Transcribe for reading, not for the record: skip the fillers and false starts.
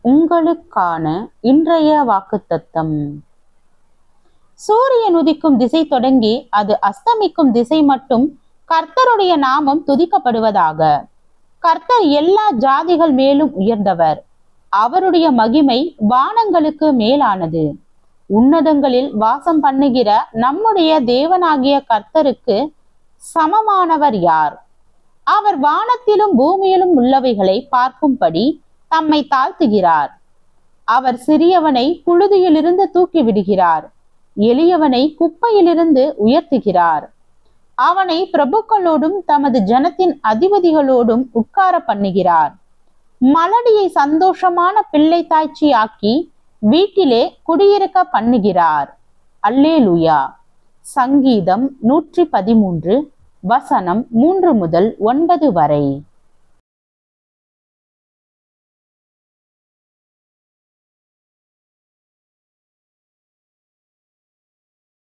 உங்களுக்கான இன்றைய வாக்குத்தத்தம். சூரியன் உதிக்கும் திசை தொடங்கி அது அஸ்தமிக்கும் திசை மட்டும் கர்த்தருடைய நாமம் துதிக்கப்படுவதாக. கர்த்தர் எல்லா ஜாதிகள் மேலும் உயர்ந்தவர். அவருடைய மகிமை வானங்களுக்கு மேலானது. உன்னதங்களில் வாசம் பண்ணுகிற நம்முடைய தேவனாகிய கர்த்தருக்கு சமமானவர் யார்? அவர் வானத்திலும் பூமியிலும் உள்ளவைகளை பார்க்கும்படி தம்மை தாழ்த்துகிறார். அவர் சிறியவனை புழுதியிலிருந்து தூக்கி விடுகிறார், எளியவனை குப்பையிலிருந்து உயர்த்துகிறார். அவனை பிரபுக்களோடும் தமது ஜனத்தின் அதிபதிகளோடும் உட்கார பண்ணுகிறார். மலடியை சந்தோஷமான பிள்ளை தாய்ச்சி ஆக்கி வீட்டிலே குடியிருக்க பண்ணுகிறார். அல்லேலூயா. சங்கீதம் 113 வசனம் 3 முதல் 9 வரை.